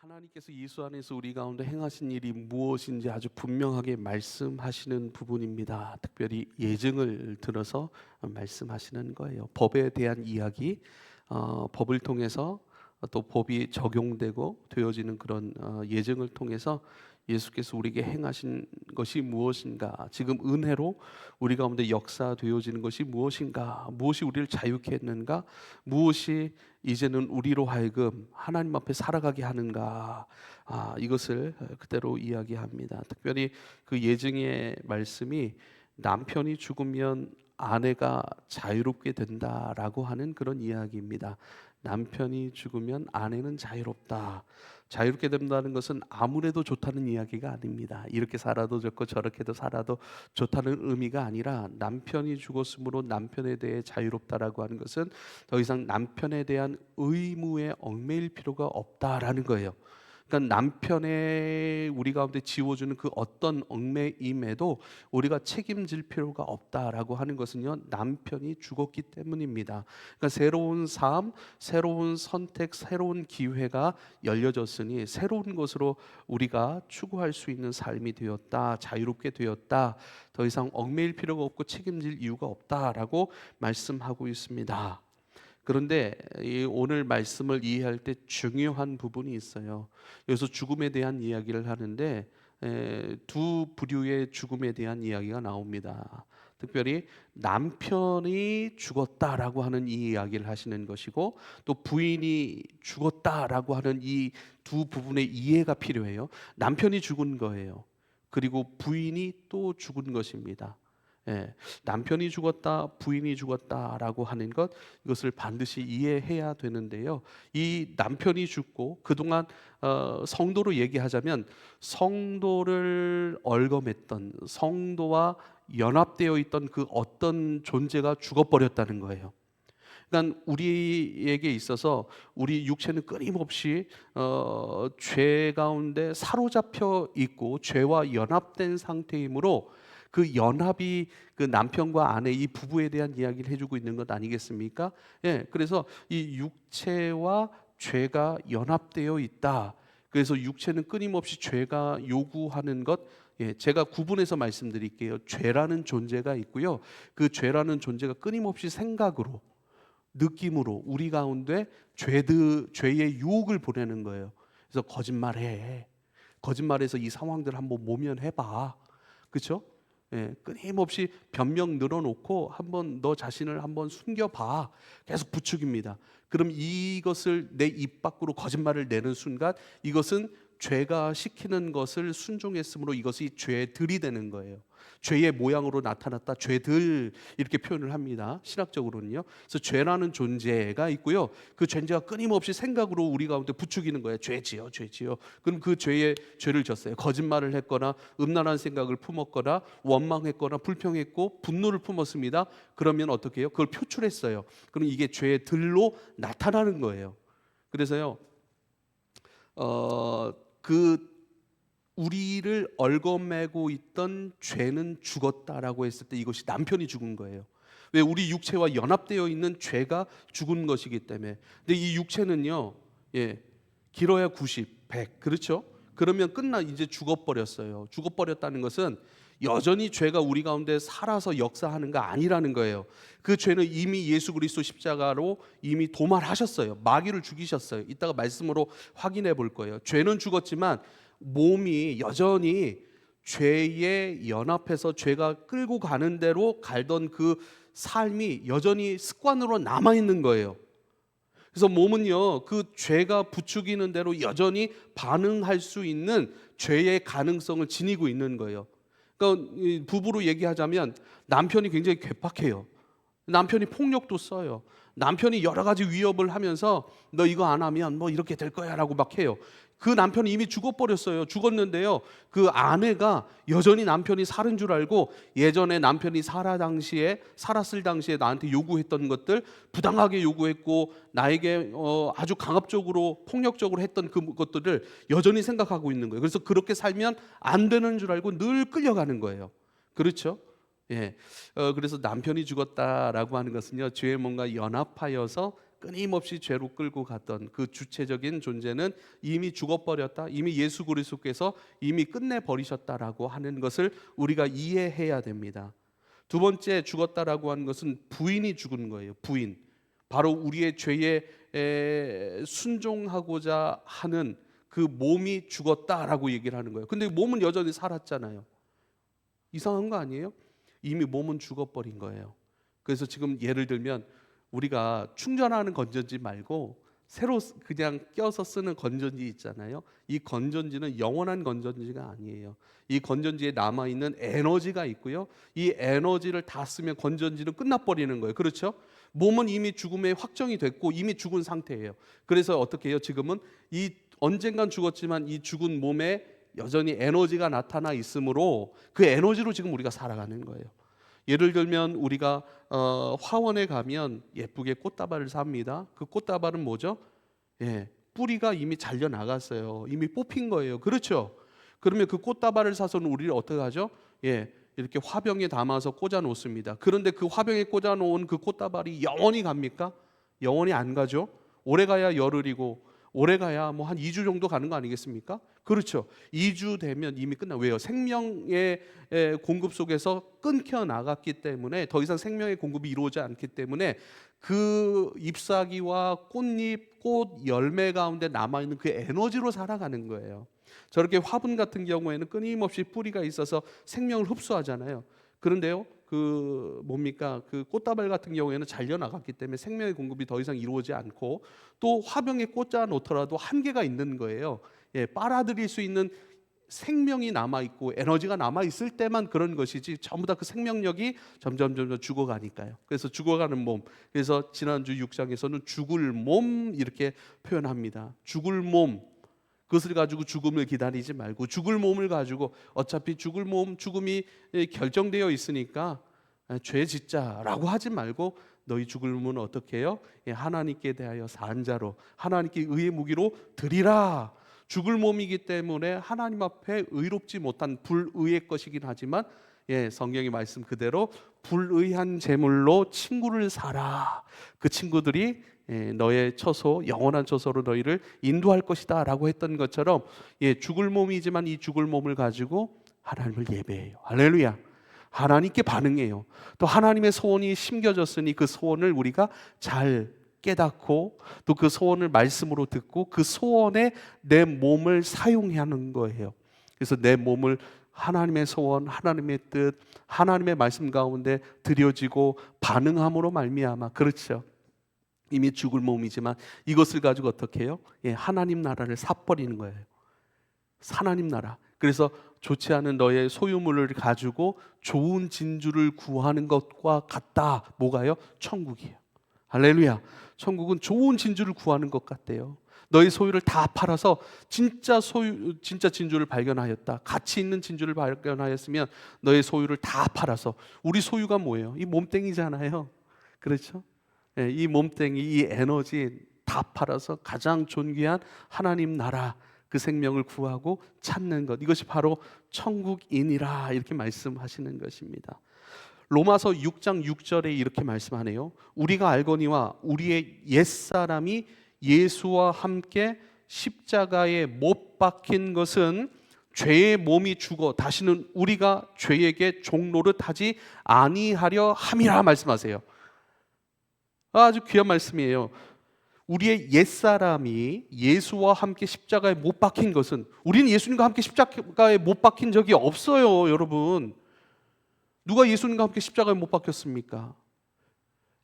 하나님께서 예수 안에서 우리 가운데 행하신 일이 무엇인지 아주 분명하게 말씀하시는 부분입니다. 특별히 예증을 들어서 말씀하시는 거예요. 법에 대한 이야기, 법을 통해서 또 법이 적용되고 되어지는 그런 예증을 통해서 예수께서 우리에게 행하신 것이 무엇인가, 지금 은혜로 우리 가운데 역사되어지는 것이 무엇인가, 무엇이 우리를 자유케 했는가, 무엇이 이제는 우리로 하여금 하나님 앞에 살아가게 하는가, 이것을 그대로 이야기합니다. 특별히 그 예증의 말씀이 남편이 죽으면 아내가 자유롭게 된다라고 하는 그런 이야기입니다. 남편이 죽으면 아내는 자유롭다. 자유롭게 된다는 것은 아무래도 좋다는 이야기가 아닙니다. 이렇게 살아도 좋고 저렇게도 살아도 좋다는 의미가 아니라, 남편이 죽었으므로 남편에 대해 자유롭다라고 하는 것은 더 이상 남편에 대한 의무에 얽매일 필요가 없다라는 거예요. 그러니까 남편의 우리 가운데 지워주는 그 어떤 얽매임에도 우리가 책임질 필요가 없다라고 하는 것은요, 남편이 죽었기 때문입니다. 그러니까 새로운 삶, 새로운 선택, 새로운 기회가 열려졌으니 새로운 것으로 우리가 추구할 수 있는 삶이 되었다, 자유롭게 되었다, 더 이상 얽매일 필요가 없고 책임질 이유가 없다라고 말씀하고 있습니다. 그런데 이 오늘 말씀을 이해할 때 중요한 부분이 있어요. 여기서 죽음에 대한 이야기를 하는데 두 부류의 죽음에 대한 이야기가 나옵니다. 특별히 남편이 죽었다라고 하는 이 이야기를 하시는 것이고, 또 부인이 죽었다라고 하는 이 두 부분의 이해가 필요해요. 남편이 죽은 거예요. 그리고 부인이 또 죽은 것입니다. 남편이 죽었다, 부인이 죽었다라고 하는 것, 이것을 반드시 이해해야 되는데요. 이 남편이 죽고 그동안 성도로 얘기하자면 성도를 얽어맸던, 성도와 연합되어 있던 그 어떤 존재가 죽어버렸다는 거예요. 그러니까 우리에게 있어서 우리 육체는 끊임없이 죄 가운데 사로잡혀 있고 죄와 연합된 상태이므로, 그 연합이 그 남편과 아내, 이 부부에 대한 이야기를 해주고 있는 것 아니겠습니까? 그래서 이 육체와 죄가 연합되어 있다. 그래서 육체는 끊임없이 죄가 요구하는 것, 제가 구분해서 말씀드릴게요. 죄라는 존재가 있고요. 그 죄라는 존재가 끊임없이 생각으로, 느낌으로 우리 가운데 죄의 유혹을 보내는 거예요. 그래서 거짓말해. 거짓말해서 이 상황들 한번 모면해봐. 그렇죠? 끊임없이 변명 늘어놓고 한번 너 자신을 한번 숨겨봐. 계속 부추깁니다. 그럼 이것을 내 입 밖으로 거짓말을 내는 순간, 이것은 죄가 시키는 것을 순종했으므로 이것이 죄들이 되는 거예요. 죄의 모양으로 나타났다, 죄들, 이렇게 표현을 합니다. 신학적으로는요. 그래서 죄라는 존재가 있고요. 그 존재가 끊임없이 생각으로 우리 가운데 부추기는 거예요. 죄지요, 죄지요. 그럼 그 죄를 졌어요. 거짓말을 했거나 음란한 생각을 품었거나 원망했거나 불평했고 분노를 품었습니다. 그러면 어떻게 해요? 그걸 표출했어요. 그럼 이게 죄들로 나타나는 거예요. 그래서요, 그 우리를 얽어매고 있던 죄는 죽었다라고 했을 때 이것이 남편이 죽은 거예요. 왜? 우리 육체와 연합되어 있는 죄가 죽은 것이기 때문에. 근데 이 육체는요, 길어야 90, 100, 그렇죠? 그러면 이제 죽어버렸어요. 죽어버렸다는 것은 여전히 죄가 우리 가운데 살아서 역사하는가 아니라는 거예요. 그 죄는 이미 예수 그리스도 십자가로 이미 도말하셨어요. 마귀를 죽이셨어요. 이따가 말씀으로 확인해 볼 거예요. 죄는 죽었지만 몸이 여전히 죄에 연합해서 죄가 끌고 가는 대로 갈던 그 삶이 여전히 습관으로 남아있는 거예요. 그래서 몸은요, 그 죄가 부추기는 대로 여전히 반응할 수 있는 죄의 가능성을 지니고 있는 거예요. 그러니까 부부로 얘기하자면 남편이 굉장히 괴팍해요. 남편이 폭력도 써요. 남편이 여러 가지 위협을 하면서 너 이거 안 하면 뭐 이렇게 될 거야 라고 막 해요. 그 남편이 이미 죽어버렸어요. 죽었는데요, 그 아내가 여전히 남편이 살은 줄 알고 예전에 남편이 살았을 당시에 나한테 요구했던 것들, 부당하게 요구했고 나에게 아주 강압적으로 폭력적으로 했던 그 것들을 여전히 생각하고 있는 거예요. 그래서 그렇게 살면 안 되는 줄 알고 늘 끌려가는 거예요. 그렇죠? 그래서 남편이 죽었다라고 하는 것은요, 죄에 뭔가 연합하여서 끊임없이 죄로 끌고 갔던 그 주체적인 존재는 이미 죽어버렸다. 이미 예수 그리스도께서 이미 끝내버리셨다라고 하는 것을 우리가 이해해야 됩니다. 두 번째, 죽었다라고 하는 것은 부인이 죽은 거예요. 부인. 바로 우리의 죄에 순종하고자 하는 그 몸이 죽었다라고 얘기를 하는 거예요. 근데 몸은 여전히 살았잖아요. 이상한 거 아니에요? 이미 몸은 죽어버린 거예요. 그래서 지금 예를 들면 우리가 충전하는 건전지 말고 새로 그냥 껴서 쓰는 건전지 있잖아요. 이 건전지는 영원한 건전지가 아니에요. 이 건전지에 남아있는 에너지가 있고요. 이 에너지를 다 쓰면 건전지는 끝나버리는 거예요. 그렇죠? 몸은 이미 죽음에 확정이 됐고 이미 죽은 상태예요. 그래서 어떻게 해요? 지금은 이 언젠간 죽었지만 이 죽은 몸에 여전히 에너지가 나타나 있으므로 그 에너지로 지금 우리가 살아가는 거예요. 예를 들면 우리가 화원에 가면 예쁘게 꽃다발을 삽니다. 그 꽃다발은 뭐죠? 뿌리가 이미 잘려 나갔어요. 이미 뽑힌 거예요. 그렇죠? 그러면 그 꽃다발을 사서는 우리를 어떻게 하죠? 이렇게 화병에 담아서 꽂아 놓습니다. 그런데 그 화병에 꽂아 놓은 그 꽃다발이 영원히 갑니까? 영원히 안 가죠. 오래 가야 열흘이고 오래 가야 뭐 한 2주 정도 가는 거 아니겠습니까? 그렇죠. 2주 되면 이미 끝나. 왜요? 생명의 공급 속에서 끊겨 나갔기 때문에 더 이상 생명의 공급이 이루어지지 않기 때문에 그 잎사귀와 꽃잎, 꽃 열매 가운데 남아있는 그 에너지로 살아가는 거예요. 저렇게 화분 같은 경우에는 끊임없이 뿌리가 있어서 생명을 흡수하잖아요. 그런데요, 그 꽃다발 같은 경우에는 잘려 나갔기 때문에 생명의 공급이 더 이상 이루어지지 않고 또 화병에 꽂아 놓더라도 한계가 있는 거예요. 빨아들일 수 있는 생명이 남아 있고 에너지가 남아 있을 때만 그런 것이지 전부 다 그 생명력이 점점 죽어가니까요. 그래서 죽어가는 몸. 그래서 지난주 6장에서는 죽을 몸 이렇게 표현합니다. 죽을 몸. 그것을 가지고 죽음을 기다리지 말고 죽을 몸을 가지고 어차피 죽을 몸, 죽음이 결정되어 있으니까 죄 짓자라고 하지 말고 너희 죽을 몸은 어떻게 해요? 하나님께 대하여 산 자로 하나님께 의의 무기로 드리라. 죽을 몸이기 때문에 하나님 앞에 의롭지 못한 불의의 것이긴 하지만 성경의 말씀 그대로 불의한 제물로 친구를 사라. 그 친구들이 너의 처소, 영원한 처소로 너희를 인도할 것이다 라고 했던 것처럼 죽을 몸이지만 이 죽을 몸을 가지고 하나님을 예배해요. 할렐루야. 하나님께 반응해요. 또 하나님의 소원이 심겨졌으니 그 소원을 우리가 잘 깨닫고 또 그 소원을 말씀으로 듣고 그 소원에 내 몸을 사용해야 하는 거예요. 그래서 내 몸을 하나님의 소원, 하나님의 뜻, 하나님의 말씀 가운데 드려지고 반응함으로 말미암아. 그렇죠. 이미 죽을 몸이지만 이것을 가지고 어떻게 해요? 하나님 나라를 사버리는 거예요. 하나님 나라. 그래서 좋지 않은 너의 소유물을 가지고 좋은 진주를 구하는 것과 같다. 뭐가요? 천국이에요. 할렐루야. 천국은 좋은 진주를 구하는 것 같대요. 너의 소유를 다 팔아서 진짜 진주를 발견하였다. 가치 있는 진주를 발견하였으면 너의 소유를 다 팔아서. 우리 소유가 뭐예요? 이 몸뚱이잖아요. 그렇죠? 이 몸뚱이, 이 에너지 다 팔아서 가장 존귀한 하나님 나라 그 생명을 구하고 찾는 것, 이것이 바로 천국이니라 이렇게 말씀하시는 것입니다. 로마서 6장 6절에 이렇게 말씀하네요. 우리가 알거니와 우리의 옛사람이 예수와 함께 십자가에 못 박힌 것은 죄의 몸이 죽어 다시는 우리가 죄에게 종노릇하지 아니하려 함이라 말씀하세요. 아주 귀한 말씀이에요. 우리의 옛사람이 예수와 함께 십자가에 못 박힌 것은, 우리는 예수님과 함께 십자가에 못 박힌 적이 없어요. 여러분, 누가 예수님과 함께 십자가에 못 박혔습니까?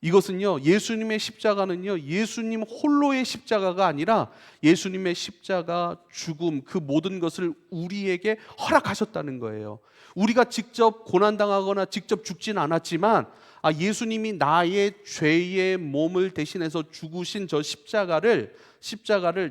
이것은요, 예수님의 십자가는요, 예수님 홀로의 십자가가 아니라 예수님의 십자가, 죽음, 그 모든 것을 우리에게 허락하셨다는 거예요. 우리가 직접 고난당하거나 직접 죽진 않았지만 예수님이 나의 죄의 몸을 대신해서 죽으신 저 십자가를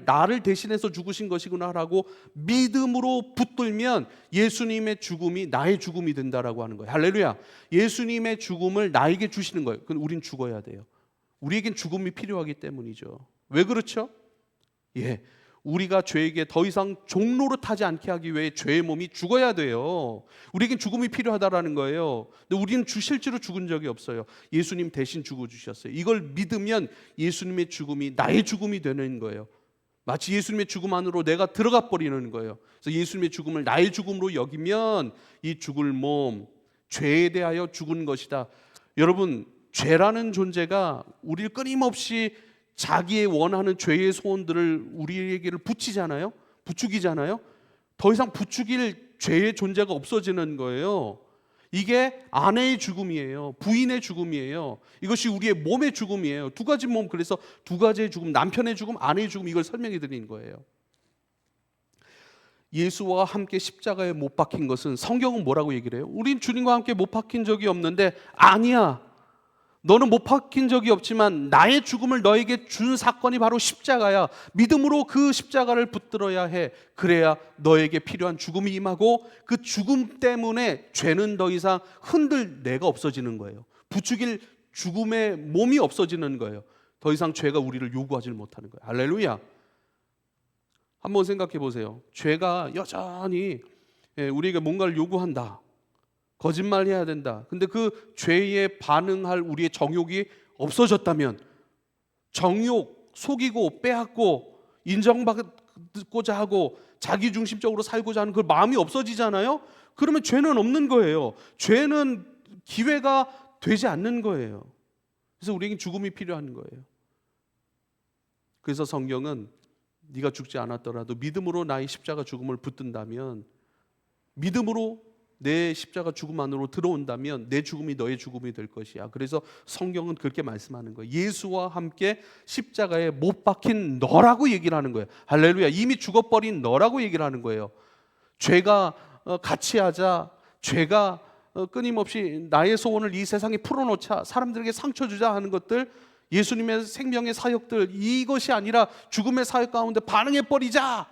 나를 대신해서 죽으신 것이구나라고 믿음으로 붙들면 예수님의 죽음이 나의 죽음이 된다라고 하는 거예요. 할렐루야. 예수님의 죽음을 나에게 주시는 거예요. 그럼 우린 죽어야 돼요. 우리에겐 죽음이 필요하기 때문이죠. 왜 그렇죠? 우리가 죄에게 더 이상 종노릇하지 않게 하기 위해 죄의 몸이 죽어야 돼요. 우리에겐 죽음이 필요하다라는 거예요. 근데 우리는 실제로 죽은 적이 없어요. 예수님 대신 죽어주셨어요. 이걸 믿으면 예수님의 죽음이 나의 죽음이 되는 거예요. 마치 예수님의 죽음 안으로 내가 들어가 버리는 거예요. 그래서 예수님의 죽음을 나의 죽음으로 여기면 이 죽을 몸, 죄에 대하여 죽은 것이다. 여러분, 죄라는 존재가 우리를 끊임없이 자기의 원하는 죄의 소원들을 우리에게를 붙이잖아요. 부추기잖아요. 더 이상 부추길 죄의 존재가 없어지는 거예요. 이게 아내의 죽음이에요. 부인의 죽음이에요. 이것이 우리의 몸의 죽음이에요. 두 가지 몸, 그래서 두 가지의 죽음, 남편의 죽음, 아내의 죽음, 이걸 설명해 드리는 거예요. 예수와 함께 십자가에 못 박힌 것은, 성경은 뭐라고 얘기를 해요? 우린 주님과 함께 못 박힌 적이 없는데, 아니야, 너는 못 박힌 적이 없지만 나의 죽음을 너에게 준 사건이 바로 십자가야. 믿음으로 그 십자가를 붙들어야 해. 그래야 너에게 필요한 죽음이 임하고, 그 죽음 때문에 죄는 더 이상 흔들 내가 없어지는 거예요. 부추길 죽음의 몸이 없어지는 거예요. 더 이상 죄가 우리를 요구하지 못하는 거예요. 할렐루야. 한번 생각해 보세요. 죄가 여전히 우리에게 뭔가를 요구한다. 거짓말해야 된다. 근데 그 죄에 반응할 우리의 정욕이 없어졌다면, 정욕, 속이고 빼앗고 인정받고자 하고 자기중심적으로 살고자 하는 그 마음이 없어지잖아요. 그러면 죄는 없는 거예요. 죄는 기회가 되지 않는 거예요. 그래서 우리에게 죽음이 필요한 거예요. 그래서 성경은 네가 죽지 않았더라도 믿음으로 나의 십자가 죽음을 붙든다면, 믿음으로 내 십자가 죽음 안으로 들어온다면 내 죽음이 너의 죽음이 될 것이야. 그래서 성경은 그렇게 말씀하는 거예요. 예수와 함께 십자가에 못 박힌 너라고 얘기를 하는 거예요. 할렐루야. 이미 죽어버린 너라고 얘기를 하는 거예요. 죄가 같이 하자, 죄가 끊임없이 나의 소원을 이 세상에 풀어놓자, 사람들에게 상처 주자 하는 것들, 예수님의 생명의 사역들, 이것이 아니라 죽음의 사역 가운데 반응해버리자,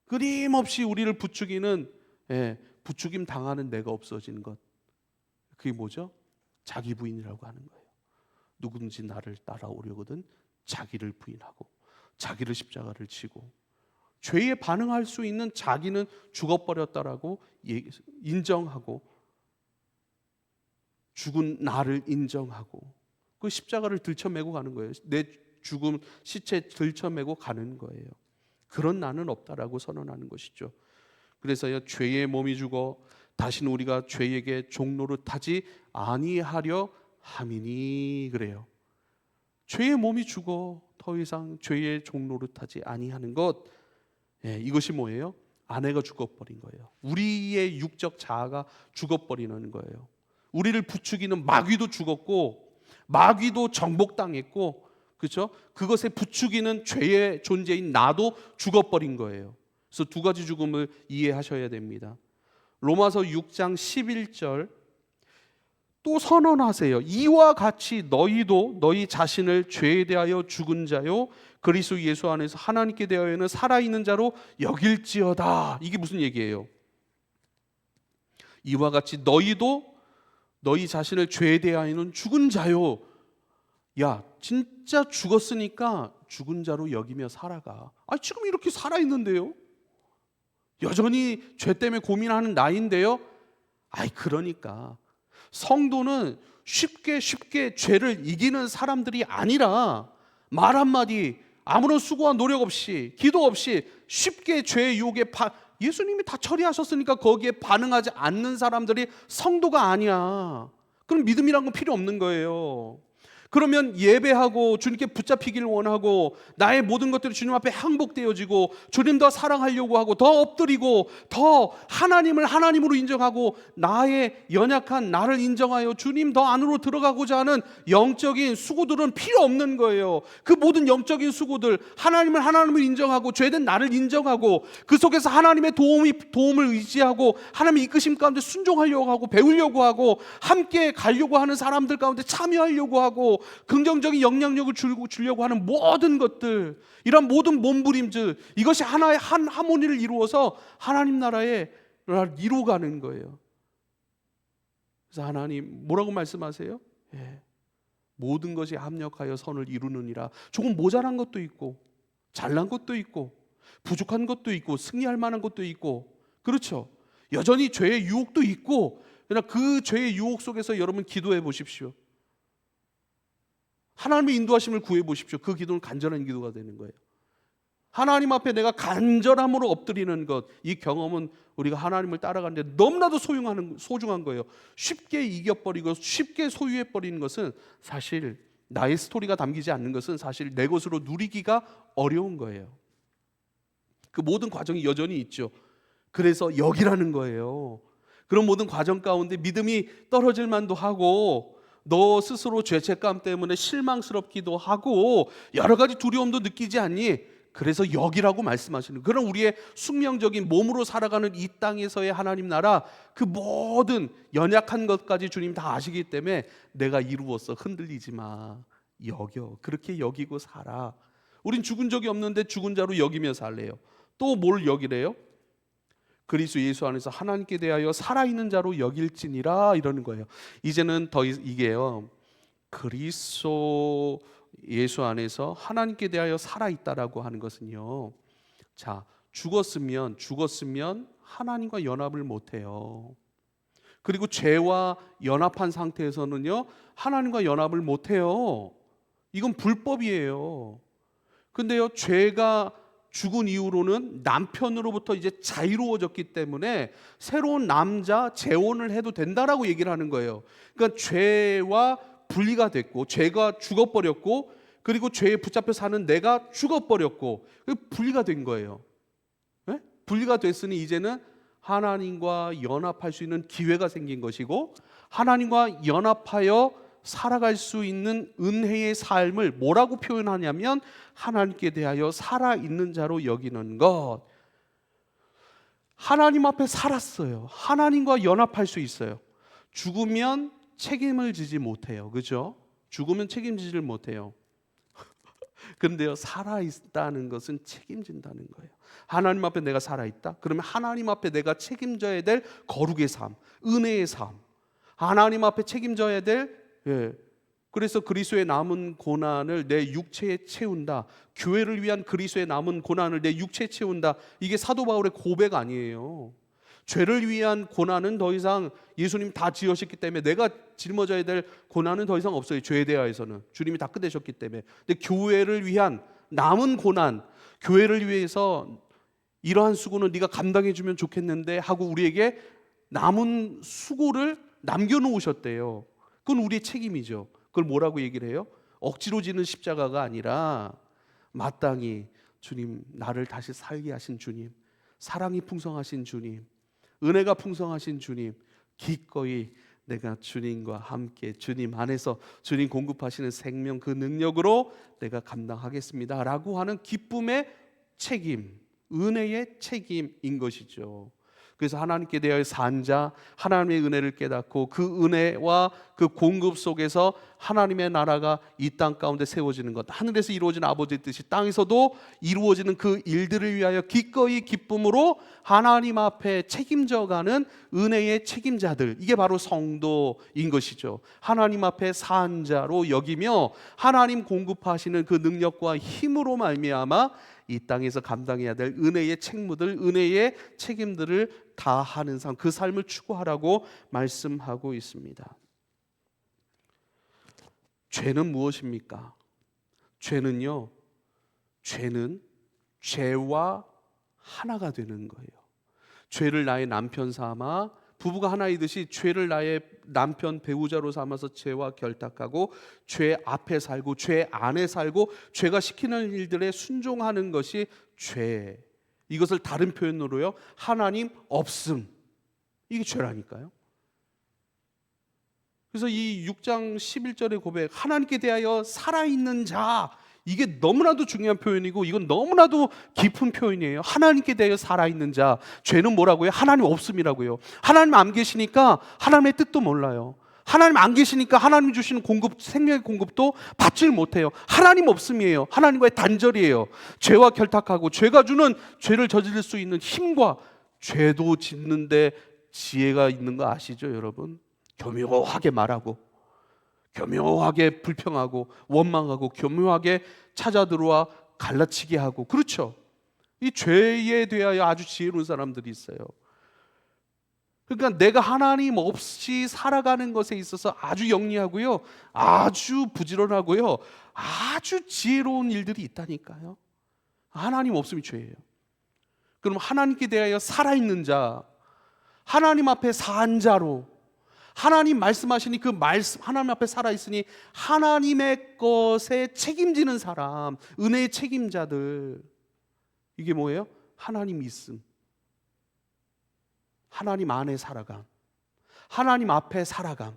끊임없이 우리를 부추기는, 부추김 당하는 내가 없어지는 것, 그게 뭐죠? 자기 부인이라고 하는 거예요. 누구든지 나를 따라오려거든 자기를 부인하고 자기를 십자가를 지고, 죄에 반응할 수 있는 자기는 죽어버렸다라고 인정하고, 죽은 나를 인정하고 그 십자가를 들쳐매고 가는 거예요. 내 죽음 시체 들쳐매고 가는 거예요. 그런 나는 없다라고 선언하는 것이죠. 그래서요, 죄의 몸이 죽어 다시는 우리가 죄에게 종노릇하지 아니하려 함이니, 그래요. 죄의 몸이 죽어 더 이상 죄의 종노릇하지 아니하는 것, 이것이 뭐예요? 아내가 죽어버린 거예요. 우리의 육적 자아가 죽어버리는 거예요. 우리를 부추기는 마귀도 죽었고, 마귀도 정복당했고, 그렇죠? 그것에 부추기는 죄의 존재인 나도 죽어버린 거예요. 그래서 두 가지 죽음을 이해하셔야 됩니다. 로마서 6장 11절 또 선언하세요. 이와 같이 너희도 너희 자신을 죄에 대하여 죽은 자요 그리스도 예수 안에서 하나님께 대하여는 살아있는 자로 여길지어다. 이게 무슨 얘기예요? 이와 같이 너희도 너희 자신을 죄에 대하여는 죽은 자요. 야, 진짜 죽었으니까 죽은 자로 여기며 살아가. 지금 이렇게 살아있는데요? 여전히 죄 때문에 고민하는 나인데요? 그러니까 성도는 쉽게 죄를 이기는 사람들이 아니라, 말 한마디 아무런 수고와 노력 없이, 기도 없이 쉽게 죄의 유혹에 예수님이 다 처리하셨으니까 거기에 반응하지 않는 사람들이 성도가 아니야. 그럼 믿음이란 건 필요 없는 거예요. 그러면 예배하고 주님께 붙잡히기를 원하고 나의 모든 것들이 주님 앞에 항복되어지고 주님 더 사랑하려고 하고 더 엎드리고 더 하나님을 하나님으로 인정하고 나의 연약한 나를 인정하여 주님 더 안으로 들어가고자 하는 영적인 수고들은 필요 없는 거예요. 그 모든 영적인 수고들, 하나님을 하나님을 인정하고 죄된 나를 인정하고 그 속에서 하나님의 도움을 의지하고 하나님의 이끄심 가운데 순종하려고 하고 배우려고 하고 함께 가려고 하는 사람들 가운데 참여하려고 하고 긍정적인 영향력을 주려고 하는 모든 것들, 이런 모든 몸부림들, 이것이 하나의 한 하모니를 이루어서 하나님 나라를 이루어가는 거예요. 그래서 하나님 뭐라고 말씀하세요? 모든 것이 합력하여 선을 이루느니라. 조금 모자란 것도 있고 잘난 것도 있고 부족한 것도 있고 승리할 만한 것도 있고, 그렇죠? 여전히 죄의 유혹도 있고, 그러나 그 죄의 유혹 속에서 여러분 기도해 보십시오. 하나님의 인도하심을 구해 보십시오. 그 기도는 간절한 기도가 되는 거예요. 하나님 앞에 내가 간절함으로 엎드리는 것, 이 경험은 우리가 하나님을 따라가는데 너무나도 소중한 거예요. 쉽게 이겨버리고 쉽게 소유해버리는 것은, 사실 나의 스토리가 담기지 않는 것은 사실 내 것으로 누리기가 어려운 거예요. 그 모든 과정이 여전히 있죠. 그래서 여기라는 거예요. 그런 모든 과정 가운데 믿음이 떨어질 만도 하고, 너 스스로 죄책감 때문에 실망스럽기도 하고, 여러 가지 두려움도 느끼지 않니? 그래서 여기라고 말씀하시는, 그런 우리의 숙명적인 몸으로 살아가는 이 땅에서의 하나님 나라, 그 모든 연약한 것까지 주님 다 아시기 때문에 내가 이루었어, 흔들리지 마, 여겨, 그렇게 여기고 살아. 우린 죽은 적이 없는데 죽은 자로 여기며 살래요. 또 뭘 여기래요? 그리스도 예수 안에서 하나님께 대하여 살아있는 자로 여길지니라, 이러는 거예요. 이제는 이게요, 그리스도 예수 안에서 하나님께 대하여 살아있다라고 하는 것은요, 자, 죽었으면 하나님과 연합을 못해요. 그리고 죄와 연합한 상태에서는요, 하나님과 연합을 못해요. 이건 불법이에요. 근데요, 죄가 죽은 이후로는 남편으로부터 이제 자유로워졌기 때문에 새로운 남자 재혼을 해도 된다라고 얘기를 하는 거예요. 그러니까 죄와 분리가 됐고, 죄가 죽어버렸고, 그리고 죄에 붙잡혀 사는 내가 죽어버렸고, 분리가 된 거예요. 네? 분리가 됐으니 이제는 하나님과 연합할 수 있는 기회가 생긴 것이고, 하나님과 연합하여 살아갈 수 있는 은혜의 삶을 뭐라고 표현하냐면, 하나님께 대하여 살아있는 자로 여기는 것. 하나님 앞에 살았어요. 하나님과 연합할 수 있어요. 죽으면 책임을 지지 못해요. 그죠? 죽으면 책임지지를 못해요. 그런데요, 살아있다는 것은 책임진다는 거예요. 하나님 앞에 내가 살아있다? 그러면 하나님 앞에 내가 책임져야 될 거룩의 삶, 은혜의 삶, 하나님 앞에 책임져야 될, 그래서 그리스도의 남은 고난을 내 육체에 채운다. 교회를 위한 그리스도의 남은 고난을 내 육체에 채운다. 이게 사도 바울의 고백 아니에요. 죄를 위한 고난은 더 이상 예수님 다 지으셨기 때문에 내가 짊어져야 될 고난은 더 이상 없어요. 죄에 대하여서는 주님이 다 끝내셨기 때문에. 근데 교회를 위한 남은 고난, 교회를 위해서 이러한 수고는 네가 감당해 주면 좋겠는데 하고 우리에게 남은 수고를 남겨놓으셨대요. 그건 우리의 책임이죠. 그걸 뭐라고 얘기를 해요? 억지로 지는 십자가가 아니라 마땅히, 주님, 나를 다시 살게 하신 주님, 사랑이 풍성하신 주님, 은혜가 풍성하신 주님, 기꺼이 내가 주님과 함께 주님 안에서 주님 공급하시는 생명, 그 능력으로 내가 감당하겠습니다 라고 하는 기쁨의 책임, 은혜의 책임인 것이죠. 그래서 하나님께 대하여 산 자, 하나님의 은혜를 깨닫고 그 은혜와 그 공급 속에서 하나님의 나라가 이 땅 가운데 세워지는 것, 하늘에서 이루어지는 아버지의 뜻이 땅에서도 이루어지는 그 일들을 위하여 기꺼이 기쁨으로 하나님 앞에 책임져가는 은혜의 책임자들, 이게 바로 성도인 것이죠. 하나님 앞에 산 자로 여기며 하나님 공급하시는 그 능력과 힘으로 말미암아 이 땅에서 감당해야 될 은혜의 책무들, 은혜의 책임들을 다하는 삶, 그 삶을 추구하라고 말씀하고 있습니다. 죄는 무엇입니까? 죄는요, 죄는 죄와 하나가 되는 거예요. 죄를 나의 남편 삼아, 부부가 하나이듯이 죄를 나의 남편 배우자로 삼아서 죄와 결탁하고 죄 앞에 살고 죄 안에 살고 죄가 시키는 일들에 순종하는 것이 죄. 이것을 다른 표현으로요, 하나님 없음, 이게 죄라니까요. 그래서 이 6장 11절의 고백, 하나님께 대하여 살아있는 자, 이게 너무나도 중요한 표현이고 이건 너무나도 깊은 표현이에요. 하나님께 대하여 살아있는 자, 죄는 뭐라고요? 하나님 없음이라고요. 하나님 안 계시니까 하나님의 뜻도 몰라요. 하나님 안 계시니까 하나님이 주시는 공급, 생명의 공급도 받질 못해요. 하나님 없음이에요. 하나님과의 단절이에요. 죄와 결탁하고 죄가 주는, 죄를 저지를 수 있는 힘과, 죄도 짓는데 지혜가 있는 거 아시죠, 여러분? 교묘하게 말하고, 교묘하게 불평하고 원망하고, 교묘하게 찾아 들어와 갈라치게 하고, 그렇죠? 이 죄에 대하여 아주 지혜로운 사람들이 있어요. 그러니까 내가 하나님 없이 살아가는 것에 있어서 아주 영리하고요, 아주 부지런하고요, 아주 지혜로운 일들이 있다니까요. 하나님 없으면 죄예요. 그럼 하나님께 대하여 살아있는 자, 하나님 앞에 산 자로, 하나님 말씀하시니 그 말씀, 하나님 앞에 살아있으니 하나님의 것에 책임지는 사람, 은혜의 책임자들, 이게 뭐예요? 하나님 있음, 하나님 안에 살아감, 하나님 앞에 살아감.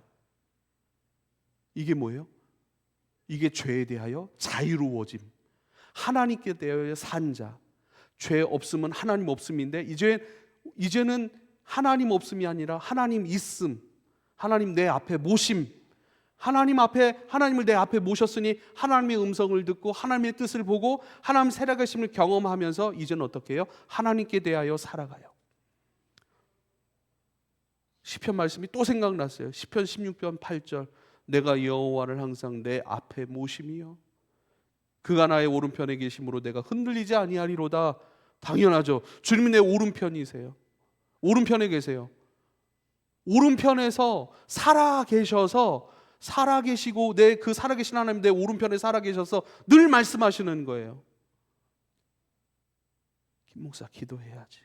이게 뭐예요? 이게 죄에 대하여 자유로워짐, 하나님께 대하여 산 자. 죄 없음은 하나님 없음인데 이제는 하나님 없음이 아니라 하나님 있음, 하나님 내 앞에 모심, 하나님을 내 앞에 모셨으니 하나님의 음성을 듣고 하나님의 뜻을 보고 하나님 살아계심을 경험하면서 이제는 어떻게 해요? 하나님께 대하여 살아가요. 시편 말씀이 또 생각났어요. 시편 16편 8절, 내가 여호와를 항상 내 앞에 모심이요 그가 나의 오른편에 계심으로 내가 흔들리지 아니하리로다. 당연하죠. 주님이 내 오른편이세요. 오른편에 계세요. 오른편에서 살아계시고 내 그 살아계신 하나님 내 오른편에 살아계셔서 늘 말씀하시는 거예요. 김 목사 기도해야지.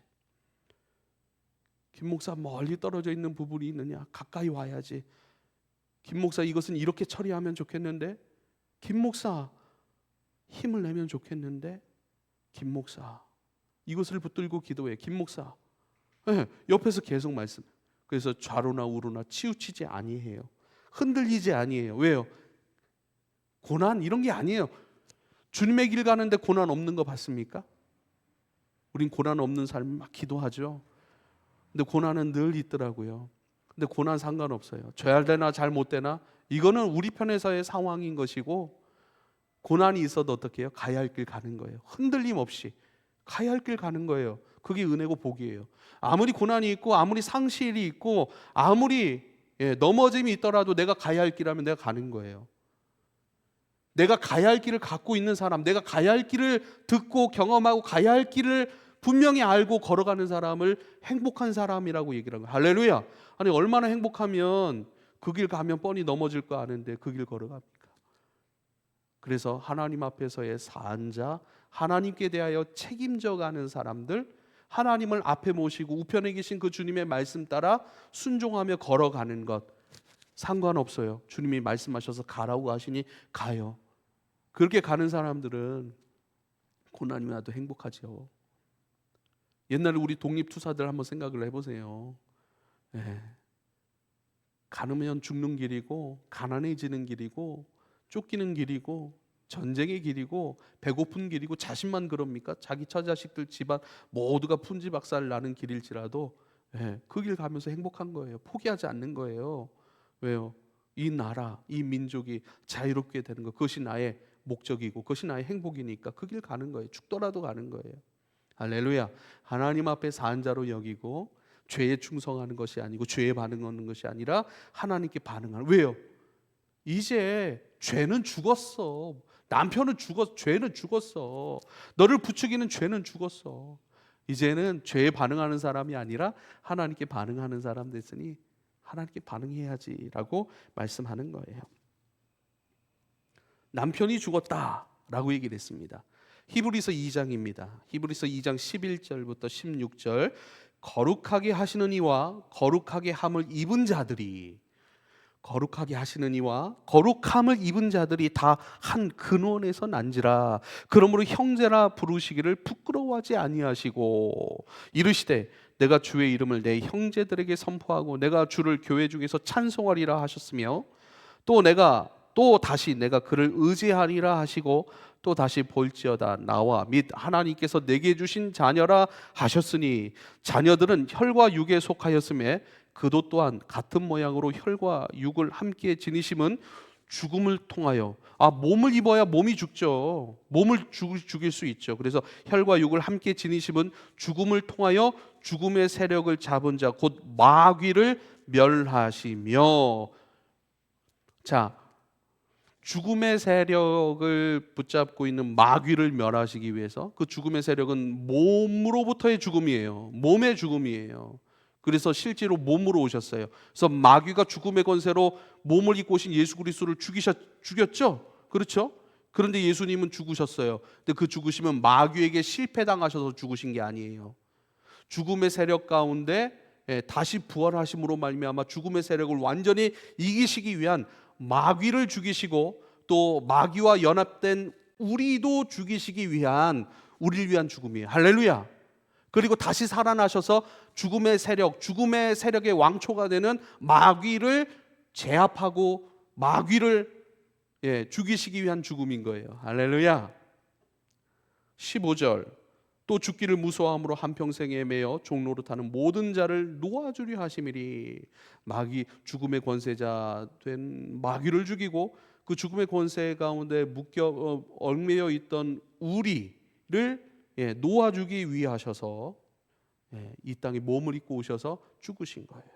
김 목사 멀리 떨어져 있는 부분이 있느냐? 가까이 와야지. 김 목사 이것은 이렇게 처리하면 좋겠는데, 김 목사 힘을 내면 좋겠는데, 김 목사 이것을 붙들고 기도해. 김 목사, 네, 옆에서 계속 말씀. 그래서 좌로나 우로나 치우치지 아니해요. 흔들리지 아니해요. 왜요? 고난 이런 게 아니에요. 주님의 길 가는데 고난 없는 거 봤습니까? 우린 고난 없는 삶 막 기도하죠. 근데 고난은 늘 있더라고요. 근데 고난 상관없어요. 잘 되나 잘 못 되나 이거는 우리 편에서의 상황인 것이고, 고난이 있어도 어떻게 해요? 가야 할 길 가는 거예요. 흔들림 없이 가야 할 길 가는 거예요. 그게 은혜고 복이에요. 아무리 고난이 있고 아무리 상실이 있고 아무리 넘어짐이 있더라도 내가 가야 할 길하면 내가 가는 거예요. 내가 가야 할 길을 갖고 있는 사람, 내가 가야 할 길을 듣고 경험하고 가야 할 길을 분명히 알고 걸어가는 사람을 행복한 사람이라고 얘기를 하는 거예요. 할렐루야. 아니 얼마나 행복하면 그 길 가면 뻔히 넘어질 거 아는데 그 길 걸어갑니까? 그래서 하나님 앞에서의 산자, 하나님께 대하여 책임져 가는 사람들, 하나님을 앞에 모시고 우편에 계신 그 주님의 말씀 따라 순종하며 걸어가는 것 상관없어요. 주님이 말씀하셔서 가라고 하시니 가요. 그렇게 가는 사람들은 고난이 와도 행복하죠. 옛날에 우리 독립투사들 한번 생각을 해보세요. 가누면 죽는 길이고 가난해지는 길이고 쫓기는 길이고 전쟁의 길이고 배고픈 길이고 자신만 그럽니까? 자기 처자식들 집안 모두가 풍지박살 나는 길일지라도 그 길 가면서 행복한 거예요. 포기하지 않는 거예요. 왜요? 이 나라, 이 민족이 자유롭게 되는 것, 그것이 나의 목적이고 그것이 나의 행복이니까 그 길 가는 거예요. 죽더라도 가는 거예요. 할렐루야. 하나님 앞에 산 자로 여기고 죄에 충성하는 것이 아니고 죄에 반응하는 것이 아니라 하나님께 반응하는. 왜요? 이제 죄는 죽었어. 남편은 죽었어. 죄는 죽었어. 너를 부추기는 죄는 죽었어. 이제는 죄에 반응하는 사람이 아니라 하나님께 반응하는 사람 됐으니 하나님께 반응해야지라고 말씀하는 거예요. 남편이 죽었다라고 얘기를 했습니다. 히브리서 2장입니다. 히브리서 2장 11절부터 16절, 거룩하게 하시는 이와 거룩하게 함을 입은 자들이, 거룩하게 하시는 이와 거룩함을 입은 자들이 다 한 근원에서 난지라. 그러므로 형제라 부르시기를 부끄러워하지 아니하시고 이르시되 내가 주의 이름을 내 형제들에게 선포하고 내가 주를 교회 중에서 찬송하리라 하셨으며 또 다시 내가 그를 의지하리라 하시고 또 다시 볼지어다 나와 및 하나님께서 내게 주신 자녀라 하셨으니 자녀들은 혈과 육에 속하였음에 그도 또한 같은 모양으로 혈과 육을 함께 지니심은 죽음을 통하여, 몸을 입어야 몸이 죽죠. 몸을 죽일 수 있죠. 그래서 혈과 육을 함께 지니심은 죽음을 통하여 죽음의 세력을 잡은 자 곧 마귀를 멸하시며. 자, 죽음의 세력을 붙잡고 있는 마귀를 멸하시기 위해서, 그 죽음의 세력은 몸으로부터의 죽음이에요. 몸의 죽음이에요. 그래서 실제로 몸으로 오셨어요. 그래서 마귀가 죽음의 권세로 몸을 입고 오신 예수 그리스도를 죽였죠. 그렇죠? 그런데 예수님은 죽으셨어요. 근데 그 죽으심은 마귀에게 실패당하셔서 죽으신 게 아니에요. 죽음의 세력 가운데 다시 부활하심으로 말미암아 죽음의 세력을 완전히 이기시기 위한, 마귀를 죽이시고 또 마귀와 연합된 우리도 죽이시기 위한, 우리를 위한 죽음이에요. 할렐루야. 그리고 다시 살아나셔서 죽음의 세력, 죽음의 세력의 왕초가 되는 마귀를 제압하고 마귀를 죽이시기 위한 죽음인 거예요. 할렐루야. 15절, 또 죽기를 무서워함으로 한평생에 매여 종로로 타는 모든 자를 놓아주려 하심이리. 마귀, 죽음의 권세자 된 마귀를 죽이고 그 죽음의 권세 가운데 묶여 얽매여 있던 우리를 놓아주기 위하셔서 이 땅에 몸을 입고 오셔서 죽으신 거예요.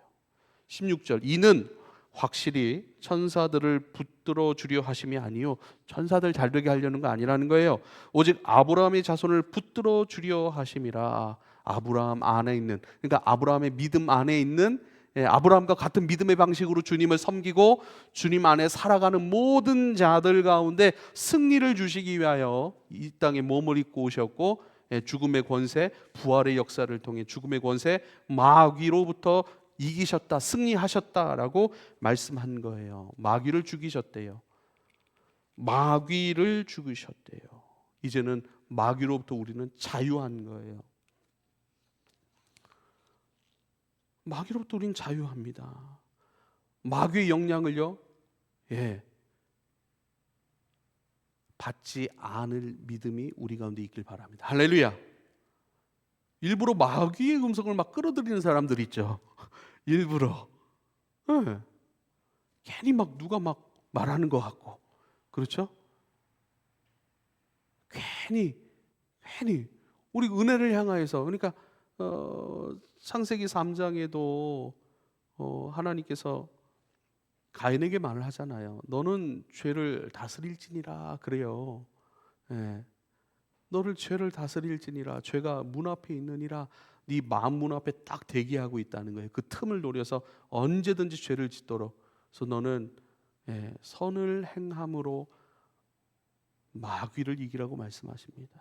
16절, 이는 확실히 천사들을 붙들어 주려 하심이 아니요, 천사들 잘 되게 하려는 거 아니라는 거예요. 오직 아브라함의 자손을 붙들어 주려 하심이라. 아브라함 안에 있는, 그러니까 아브라함의 믿음 안에 있는, 아브라함과 같은 믿음의 방식으로 주님을 섬기고 주님 안에 살아가는 모든 자들 가운데 승리를 주시기 위하여 이 땅에 몸을 입고 오셨고, 죽음의 권세, 부활의 역사를 통해 죽음의 권세, 마귀로부터 이기셨다, 승리하셨다라고 말씀한 거예요. 마귀를 죽이셨대요. 마귀를 죽이셨대요. 이제는 마귀로부터 우리는 자유한 거예요. 마귀로부터 우리는 자유합니다. 마귀의 영향을요, 받지 않을 믿음이 우리 가운데 있길 바랍니다. 할렐루야. 일부러 마귀의 음성을 막 끌어들이는 사람들 있죠. 일부러 괜히 막 누가 막 말하는 것 같고, 그렇죠? 괜히 우리 은혜를 향하여서, 그러니까 창세기 3장에도 하나님께서 가인에게 말을 하잖아요. 너는 죄를 다스릴지니라 그래요. 너를 죄를 다스릴지니라, 죄가 문 앞에 있느니라. 네 마음 문 앞에 딱 대기하고 있다는 거예요. 그 틈을 노려서 언제든지 죄를 짓도록. 그래서 너는 선을 행함으로 마귀를 이기라고 말씀하십니다.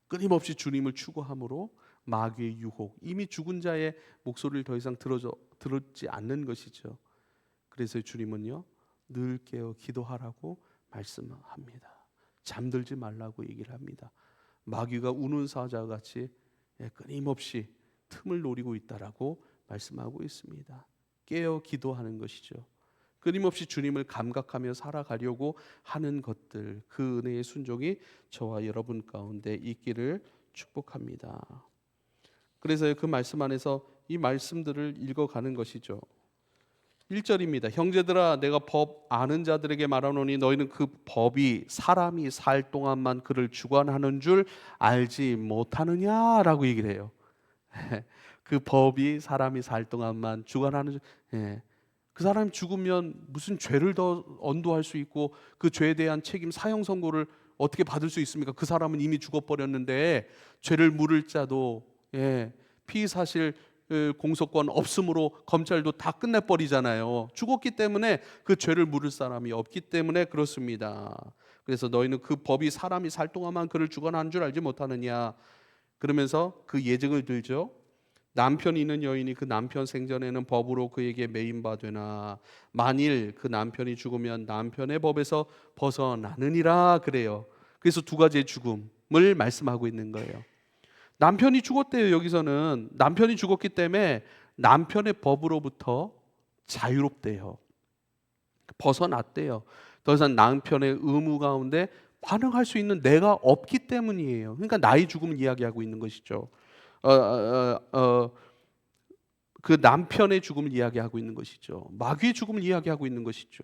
끊임없이 주님을 추구함으로 마귀의 유혹, 이미 죽은 자의 목소리를 더 이상 들었지 않는 것이죠. 그래서 주님은요, 늘 깨어 기도하라고 말씀합니다. 잠들지 말라고 얘기를 합니다. 마귀가 우는 사자와 같이 끊임없이 틈을 노리고 있다라고 말씀하고 있습니다. 깨어 기도하는 것이죠. 끊임없이 주님을 감각하며 살아가려고 하는 것들, 그 은혜의 순종이 저와 여러분 가운데 있기를 축복합니다. 그래서 그 말씀 안에서 이 말씀들을 읽어가는 것이죠. 1절입니다. 형제들아, 내가 법 아는 자들에게 말하노니 너희는 그 법이 사람이 살 동안만 그를 주관하는 줄 알지 못하느냐라고 얘기를 해요. 그 법이 사람이 살 동안만 주관하는 줄. 그 사람이 죽으면 무슨 죄를 더 언도할 수 있고 그 죄에 대한 책임, 사형 선고를 어떻게 받을 수 있습니까? 그 사람은 이미 죽어버렸는데 죄를 물을 자도 피의 사실 공소권 없음으로 검찰도 다 끝내버리잖아요. 죽었기 때문에 그 죄를 물을 사람이 없기 때문에 그렇습니다. 그래서 너희는 그 법이 사람이 살 동안만 그를 주관하는 줄 알지 못하느냐. 그러면서 그 예증을 들죠. 남편이 있는 여인이 그 남편 생전에는 법으로 그에게 매인바 되나 만일 그 남편이 죽으면 남편의 법에서 벗어나느니라 그래요. 그래서 두 가지의 죽음을 말씀하고 있는 거예요. 남편이 죽었대요. 여기서는 남편이 죽었기 때문에 남편의 법으로부터 자유롭대요. 벗어났대요. 더 이상 남편의 의무 가운데 반응할 수 있는 내가 없기 때문이에요. 그러니까 나의 죽음을 이야기하고 있는 것이죠. 그 남편의 죽음을 이야기하고 있는 것이죠. 마귀의 죽음을 이야기하고 있는 것이죠.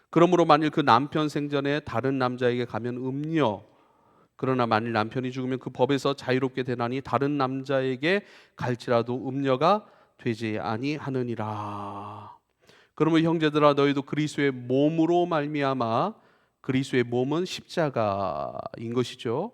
그러므로 만일 그 남편 생전에 다른 남자에게 가면 음녀, 그러나 만일 남편이 죽으면 그 법에서 자유롭게 되나니 다른 남자에게 갈지라도 음녀가 되지 아니하느니라. 그러면 형제들아 너희도 그리스도의 몸으로 말미암아, 그리스도의 몸은 십자가인 것이죠.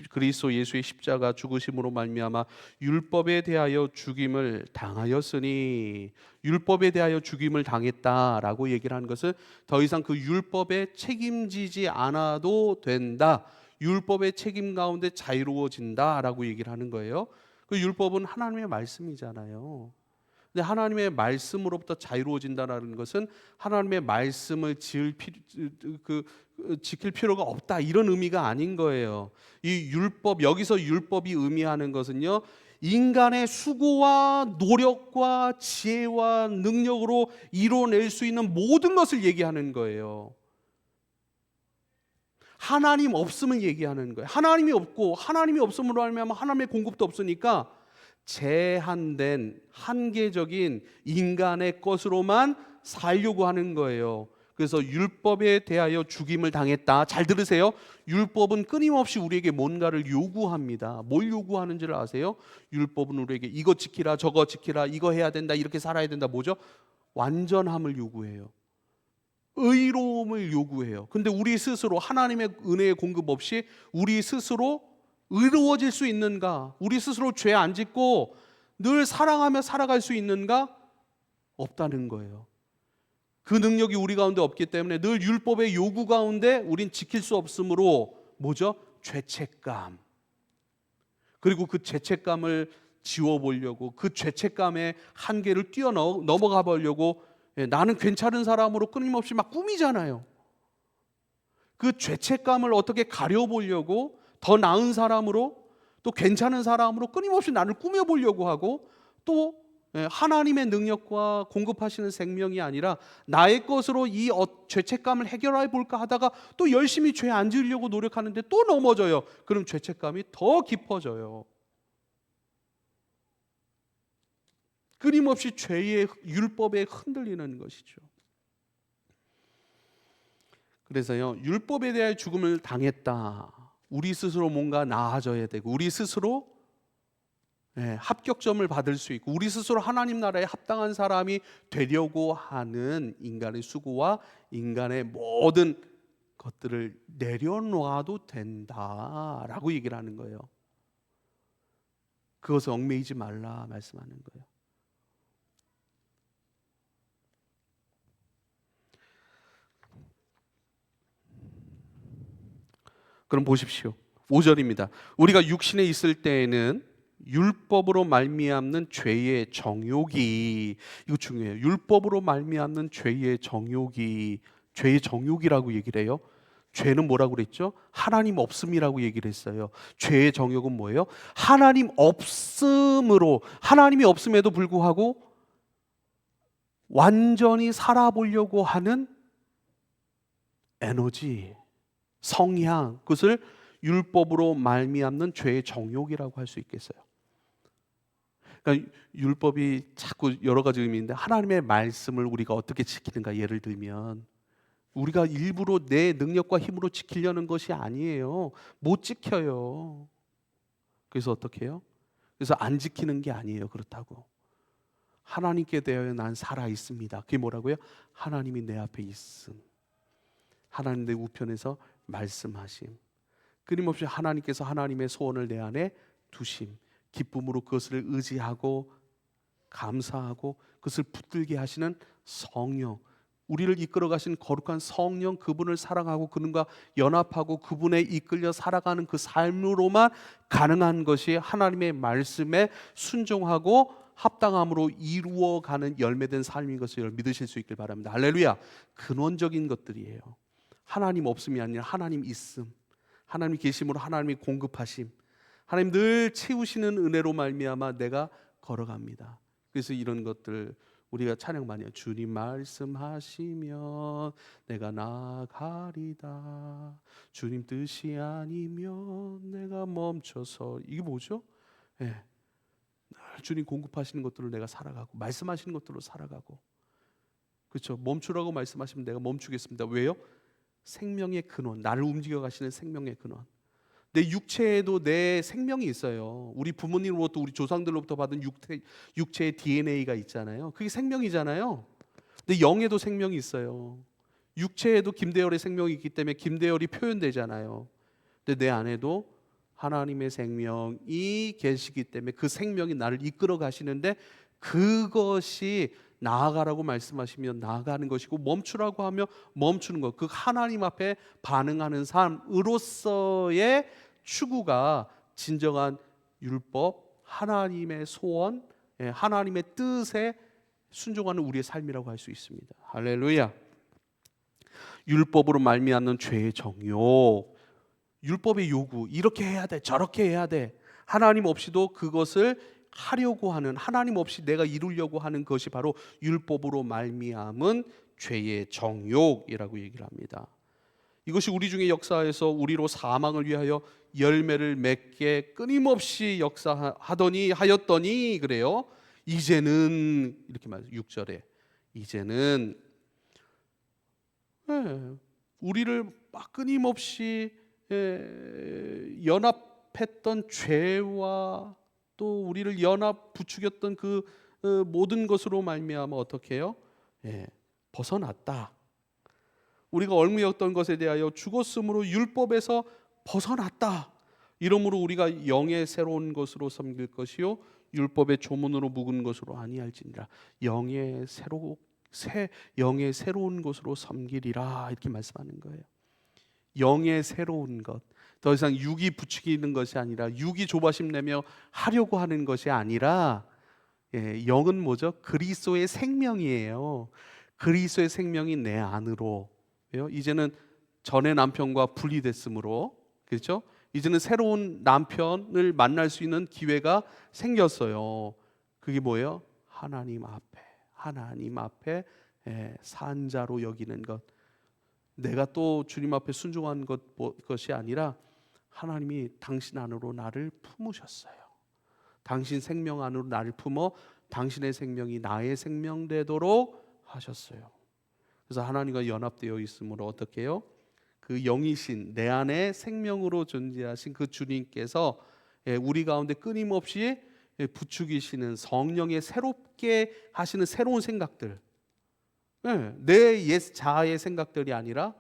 그리스도 예수의 십자가 죽으심으로 말미암아 율법에 대하여 죽임을 당하였으니, 율법에 대하여 죽임을 당했다라고 얘기를 하는 것은 더 이상 그 율법에 책임지지 않아도 된다, 율법의 책임 가운데 자유로워진다라고 얘기를 하는 거예요. 그 율법은 하나님의 말씀이잖아요. 근데 하나님의 말씀으로부터 자유로워진다는 것은 하나님의 말씀을 지킬 필요가 없다, 이런 의미가 아닌 거예요. 이 율법, 여기서 율법이 의미하는 것은요, 인간의 수고와 노력과 지혜와 능력으로 이뤄낼 수 있는 모든 것을 얘기하는 거예요. 하나님 없음을 얘기하는 거예요. 하나님이 없고, 하나님이 없음으로 말미암아 하나님의 공급도 없으니까 제한된 한계적인 인간의 것으로만 살려고 하는 거예요. 그래서 율법에 대하여 죽임을 당했다. 잘 들으세요. 율법은 끊임없이 우리에게 뭔가를 요구합니다. 뭘 요구하는지를 아세요? 율법은 우리에게 이거 지키라, 저거 지키라, 이거 해야 된다, 이렇게 살아야 된다. 뭐죠? 완전함을 요구해요. 의로움을 요구해요. 근데 우리 스스로 하나님의 은혜의 공급 없이 우리 스스로 의로워질 수 있는가? 우리 스스로 죄 안 짓고 늘 사랑하며 살아갈 수 있는가? 없다는 거예요. 그 능력이 우리 가운데 없기 때문에 늘 율법의 요구 가운데 우린 지킬 수 없으므로 뭐죠? 죄책감. 그리고 그 죄책감을 지워보려고, 그 죄책감의 한계를 뛰어넘어가 보려고 나는 괜찮은 사람으로 끊임없이 막 꾸미잖아요. 그 죄책감을 어떻게 가려보려고 더 나은 사람으로, 또 괜찮은 사람으로 끊임없이 나를 꾸며보려고 하고, 또 하나님의 능력과 공급하시는 생명이 아니라 나의 것으로 이 죄책감을 해결해 볼까 하다가 또 열심히 죄 안 지으려고 노력하는데 또 넘어져요. 그럼 죄책감이 더 깊어져요. 끊임없이 죄의 율법에 흔들리는 것이죠. 그래서요, 율법에 대해 죽음을 당했다. 우리 스스로 뭔가 나아져야 되고, 우리 스스로 합격점을 받을 수 있고, 우리 스스로 하나님 나라에 합당한 사람이 되려고 하는 인간의 수고와 인간의 모든 것들을 내려놓아도 된다라고 얘기를 하는 거예요. 그것을 얽매이지 말라 말씀하는 거예요. 그럼 보십시오. 5절입니다. 우리가 육신에 있을 때에는 율법으로 말미암는 죄의 정욕이, 이거 중요해요. 율법으로 말미암는 죄의 정욕이라고 얘기를 해요. 죄는 뭐라고 그랬죠? 하나님 없음이라고 얘기를 했어요. 죄의 정욕은 뭐예요? 하나님이 없음에도 불구하고 완전히 살아보려고 하는 에너지, 성향, 그것을 율법으로 말미암는 죄의 정욕이라고 할 수 있겠어요. 그러니까 율법이 자꾸 여러 가지 의미인데, 하나님의 말씀을 우리가 어떻게 지키는가, 예를 들면 우리가 일부러 내 능력과 힘으로 지키려는 것이 아니에요. 못 지켜요. 그래서 어떻게 해요? 그래서 안 지키는 게 아니에요. 그렇다고 하나님께 대하여 난 살아 있습니다. 그게 뭐라고요? 하나님이 내 앞에 있음, 하나님 내 우편에서 말씀하심, 끊임없이 하나님께서 하나님의 소원을 내 안에 두심, 기쁨으로 그것을 의지하고 감사하고 그것을 붙들게 하시는 성령, 우리를 이끌어 가신 거룩한 성령, 그분을 사랑하고 그분과 연합하고 그분에 이끌려 살아가는 그 삶으로만 가능한 것이 하나님의 말씀에 순종하고 합당함으로 이루어가는 열매된 삶인 것을 믿으실 수 있길 바랍니다. 할렐루야. 근원적인 것들이에요. 하나님 없음이 아니라 하나님 있음, 하나님 계심으로 하나님이 공급하심, 하나님 늘 채우시는 은혜로 말미암아 내가 걸어갑니다. 그래서 이런 것들 우리가 찬양 많이 해요. 주님 말씀하시면 내가 나아가리다, 주님 뜻이 아니면 내가 멈춰서, 이게 뭐죠? 늘 주님 공급하시는 것들로 내가 살아가고, 말씀하시는 것들로 살아가고, 그렇죠? 멈추라고 말씀하시면 내가 멈추겠습니다. 왜요? 생명의 근원, 나를 움직여 가시는 생명의 근원. 내 육체에도 내 생명이 있어요. 우리 부모님으로부터, 우리 조상들로부터 받은 육체의 DNA가 있잖아요. 그게 생명이잖아요. 근데 영에도 생명이 있어요. 육체에도 김대열의 생명이 있기 때문에 김대열이 표현되잖아요. 근데 내 안에도 하나님의 생명이 계시기 때문에 그 생명이 나를 이끌어 가시는데, 그것이 나아가라고 말씀하시면 나아가는 것이고, 멈추라고 하며 멈추는 것, 그 하나님 앞에 반응하는 삶으로서의 추구가 진정한 율법, 하나님의 소원, 하나님의 뜻에 순종하는 우리의 삶이라고 할 수 있습니다. 할렐루야. 율법으로 말미암는 죄의 정욕, 율법의 요구, 이렇게 해야 돼, 저렇게 해야 돼, 하나님 없이도 그것을 하려고 하는, 하나님 없이 내가 이루려고 하는 것이 바로 율법으로 말미암은 죄의 정욕이라고 얘기를 합니다. 이것이 우리 중에 역사에서 우리로 사망을 위하여 열매를 맺게 끊임없이 역사하더니 하였더니, 그래요, 이제는, 이렇게 말해요. 6절에 이제는, 우리를 막 끊임없이 연합했던 죄와 또 우리를 부추겼던 그 모든 것으로 말미암아 어떻게 해요? 벗어났다. 우리가 얽매였던 것에 대하여 죽었으므로 율법에서 벗어났다. 이러므로 우리가 영의 새로운 것으로 섬길 것이요 율법의 조문으로 묵은 것으로 아니할지니라. 영의 새로운 것으로 섬기리라, 이렇게 말씀하는 거예요. 영의 새로운 것, 더 이상 육이 부추기는 것이 아니라, 육이 조바심 내며 하려고 하는 것이 아니라, 영은 뭐죠? 그리스도의 생명이에요. 그리스도의 생명이 내 안으로, 이제는 전의 남편과 분리됐으므로, 그렇죠? 이제는 새로운 남편을 만날 수 있는 기회가 생겼어요. 그게 뭐예요? 하나님 앞에 산자로 여기는 것. 내가 또 주님 앞에 순종한 것이 아니라 하나님이 당신 안으로 나를 품으셨어요. 당신 생명 안으로 나를 품어 당신의 생명이 나의 생명 되도록 하셨어요. 그래서 하나님과 연합되어 있으므로 어떻게 해요? 그 영이신, 내 안에 생명으로 존재하신 그 주님께서 우리 가운데 끊임없이 부추기시는 성령의 새롭게 하시는 새로운 생각들, 내 옛 자아의 생각들이 아니라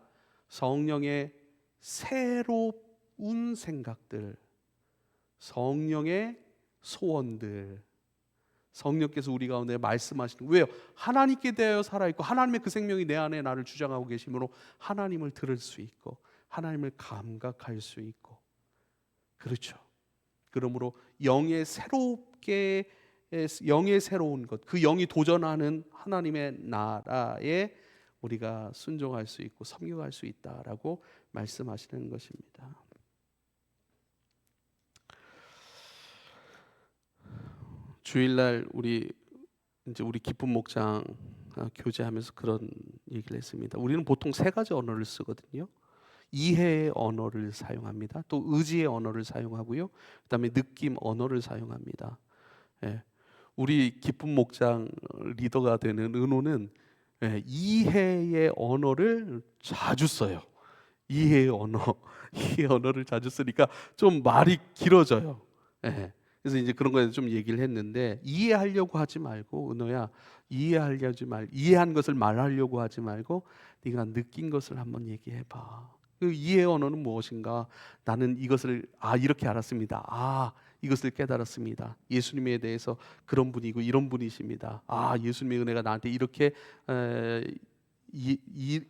성령의 새로운 생각들, 성령의 소원들, 성령께서 우리 가운데 말씀하시는, 왜요? 하나님께 대하여 살아있고 하나님의 그 생명이 내 안에 나를 주장하고 계시므로 하나님을 들을 수 있고 하나님을 감각할 수 있고, 그렇죠. 그러므로 영의 새로운 것, 그 영이 도전하는 하나님의 나라에 우리가 순종할 수 있고 섬겨갈 수 있다라고 말씀하시는 것입니다. 주일날 우리 기쁨 목장 교제하면서 그런 얘기를 했습니다. 우리는 보통 세 가지 언어를 쓰거든요. 이해의 언어를 사용합니다. 또 의지의 언어를 사용하고요. 그다음에 느낌 언어를 사용합니다. 우리 기쁨 목장 리더가 되는 은호는 이해의 언어를 자주 써요. 이해의 언어를 자주 쓰니까 좀 말이 길어져요. 그래서 이제 그런 거에 좀 얘기를 했는데, 이해하려고 하지 말고, 은호야, 이해한 것을 말하려고 하지 말고 네가 느낀 것을 한번 얘기해봐. 그 이해의 언어는 무엇인가? 나는 이것을 이렇게 알았습니다. 이것을 깨달았습니다. 예수님에 대해서 그런 분이고 이런 분이십니다. 예수님의 은혜가 나한테 이렇게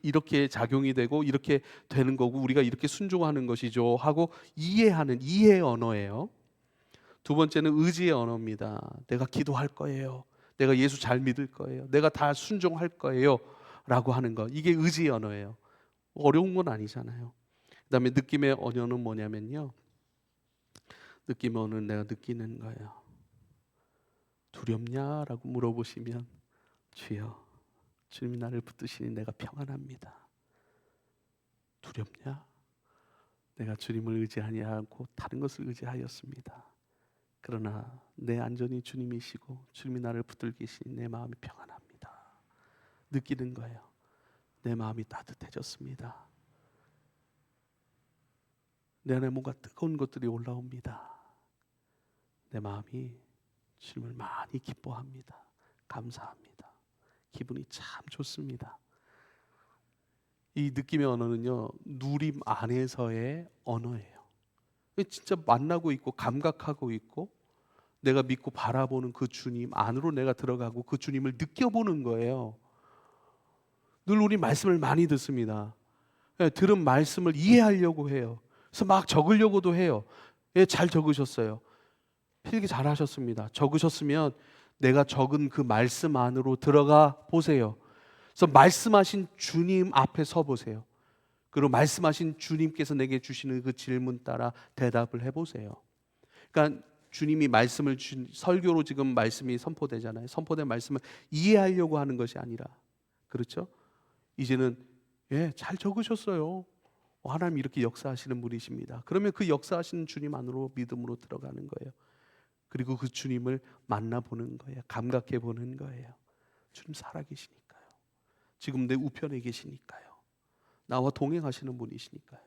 이렇게 작용이 되고 이렇게 되는 거고 우리가 이렇게 순종하는 것이죠 하고 이해하는 이해의 언어예요. 두 번째는 의지의 언어입니다. 내가 기도할 거예요. 내가 예수 잘 믿을 거예요. 내가 다 순종할 거예요 라고 하는 것. 이게 의지의 언어예요. 어려운 건 아니잖아요. 그 다음에 느낌의 언어는 뭐냐면요, 느낌의 언어는 내가 느끼는 거예요. 두렵냐? 라고 물어보시면, 주여, 주님이 나를 붙드시니 내가 평안합니다. 두렵냐? 내가 주님을 의지하지 않고 다른 것을 의지하였습니다. 그러나 내 안전이 주님이시고 주님이 나를 붙들고 계시니 내 마음이 평안합니다. 느끼는 거예요. 내 마음이 따뜻해졌습니다. 내 안에 뭔가 뜨거운 것들이 올라옵니다. 내 마음이 주님을 많이 기뻐합니다. 감사합니다. 기분이 참 좋습니다. 이 느낌의 언어는요, 누림 안에서의 언어예요. 진짜 만나고 있고 감각하고 있고 내가 믿고 바라보는 그 주님 안으로 내가 들어가고 그 주님을 느껴보는 거예요. 늘 우리 말씀을 많이 듣습니다. 예, 들은 말씀을 이해하려고 해요. 그래서 막 적으려고도 해요. 예, 잘 적으셨어요. 필기 잘 하셨습니다. 적으셨으면 내가 적은 그 말씀 안으로 들어가 보세요. 그래서 말씀하신 주님 앞에 서 보세요. 그리고 말씀하신 주님께서 내게 주시는 그 질문 따라 대답을 해보세요. 그러니까 주님이 말씀을 설교로 지금 말씀이 선포되잖아요. 선포된 말씀을 이해하려고 하는 것이 아니라, 그렇죠? 이제는 잘 적으셨어요. 하나님 이렇게 역사하시는 분이십니다. 그러면 그 역사하시는 주님 안으로 믿음으로 들어가는 거예요. 그리고 그 주님을 만나보는 거예요. 감각해 보는 거예요. 주님 살아계시니까요. 지금 내 우편에 계시니까요. 나와 동행하시는 분이시니까요.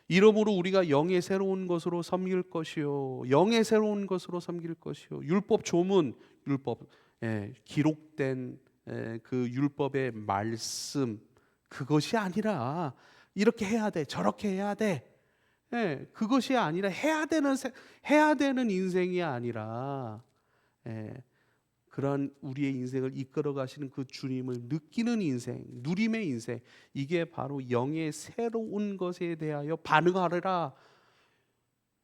이러므로 우리가 영의 새로운 것으로 섬길 것이요, 영의 새로운 것으로 섬길 것이요. 율법 조문, 율법 기록된 그 율법의 말씀, 그것이 아니라 이렇게 해야 돼, 저렇게 해야 돼. 그것이 아니라 해야 되는 인생이 아니라 그러한 우리의 인생을 이끌어 가시는 그 주님을 느끼는 인생, 누림의 인생, 이게 바로 영의 새로운 것에 대하여 반응하리라.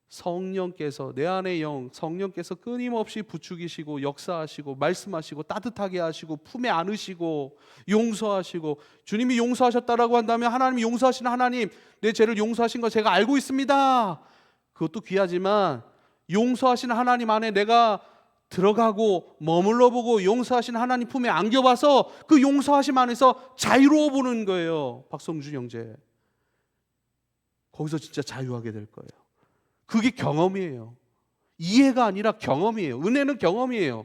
성령께서, 내 안의 영, 성령께서 끊임없이 부추기시고 역사하시고 말씀하시고 따뜻하게 하시고 품에 안으시고 용서하시고, 주님이 용서하셨다라고 한다면 하나님이 용서하시는 하나님, 내 죄를 용서하신 거 제가 알고 있습니다. 그것도 귀하지만 용서하시는 하나님 안에 내가 들어가고 머물러 보고 용서하신 하나님 품에 안겨봐서 그 용서하심 안에서 자유로워 보는 거예요. 박성준 형제, 거기서 진짜 자유하게 될 거예요. 그게 경험이에요. 이해가 아니라 경험이에요. 은혜는 경험이에요.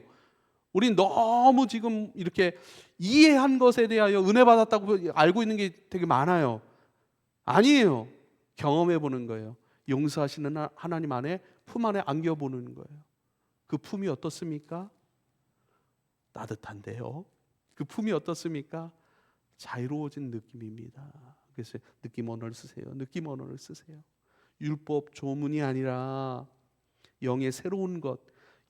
우린 너무 지금 이렇게 이해한 것에 대하여 은혜 받았다고 알고 있는 게 되게 많아요. 아니에요. 경험해 보는 거예요. 용서하시는 하나님 안에, 품 안에 안겨보는 거예요. 그 품이 어떻습니까? 따뜻한데요. 그 품이 어떻습니까? 자유로워진 느낌입니다. 그래서 느낌 언어를 쓰세요. 느낌 언어를 쓰세요. 율법 조문이 아니라 영의 새로운 것,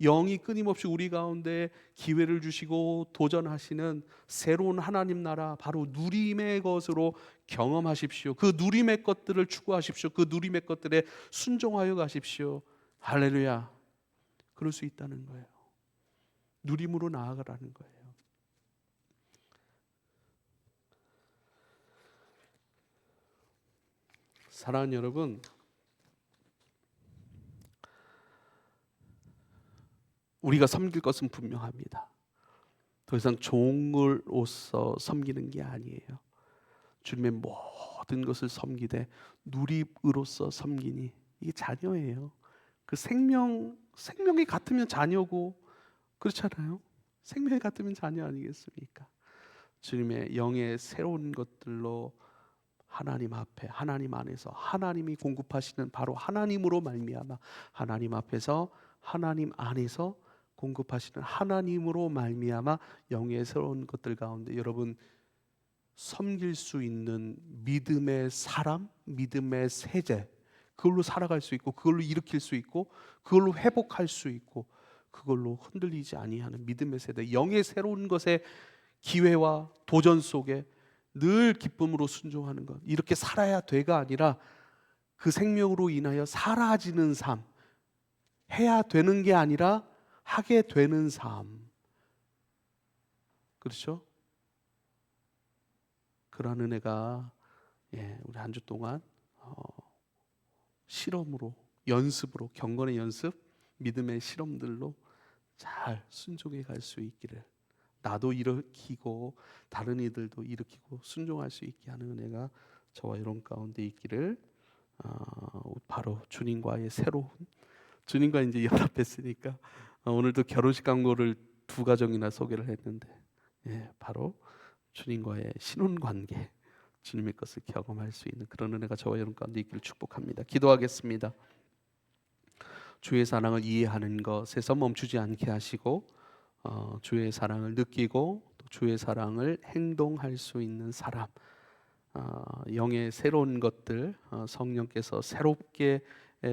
영이 끊임없이 우리 가운데 기회를 주시고 도전하시는 새로운 하나님 나라, 바로 누림의 것으로 경험하십시오. 그 누림의 것들을 추구하십시오. 그 누림의 것들에 순종하여 가십시오. 할렐루야. 그럴 수 있다는 거예요. 누림으로 나아가라는 거예요. 사랑하는 여러분, 우리가 섬길 것은 분명합니다. 더 이상 종으로서 섬기는 게 아니에요. 주님의 모든 것을 섬기되 누립으로서 섬기니, 이게 자녀예요. 그 생명이 같으면 자녀고, 그렇잖아요. 생명이 같으면 자녀 아니겠습니까? 주님의 영의 새로운 것들로 하나님 앞에, 하나님 안에서 하나님이 공급하시는 바로 하나님으로 말미암아, 하나님 앞에서 하나님 안에서 공급하시는 하나님으로 말미암아 영의 새로운 것들 가운데 여러분 섬길 수 있는 믿음의 사람, 믿음의 세대, 그걸로 살아갈 수 있고, 그걸로 일으킬 수 있고, 그걸로 회복할 수 있고, 그걸로 흔들리지 아니하는 믿음의 세대, 영의 새로운 것의 기회와 도전 속에 늘 기쁨으로 순종하는 것, 이렇게 살아야 돼가 아니라 그 생명으로 인하여 사라지는 삶, 해야 되는 게 아니라 하게 되는 삶, 그렇죠? 그런 은혜가 우리 한 주 동안 실험으로, 연습으로, 경건의 연습, 믿음의 실험들로 잘 순종해 갈 수 있기를, 나도 일으키고 다른 이들도 일으키고 순종할 수 있게 하는 은혜가 저와 여러분 가운데 있기를, 바로 주님과의 새로운, 주님과 이제 연합했으니까 오늘도 결혼식 광고를 2가정이나 소개를 했는데, 바로 주님과의 신혼관계, 주님의 것을 경험할 수 있는 그런 은혜가 저와 여러분 가운데 있기를 축복합니다. 기도하겠습니다. 주의 사랑을 이해하는 것에서 멈추지 않게 하시고 주의 사랑을 느끼고 또 주의 사랑을 행동할 수 있는 사람, 영의 새로운 것들 성령께서 새롭게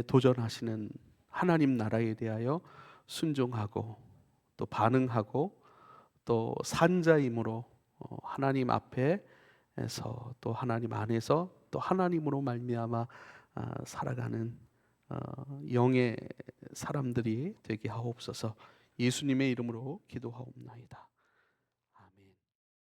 도전하시는 하나님 나라에 대하여 순종하고 또 반응하고 또 산자임으로 하나님 앞에서 또 하나님 안에서 또 하나님으로 말미암아 살아가는 영의 사람들이 되게 하옵소서. 예수님의 이름으로 기도하옵나이다.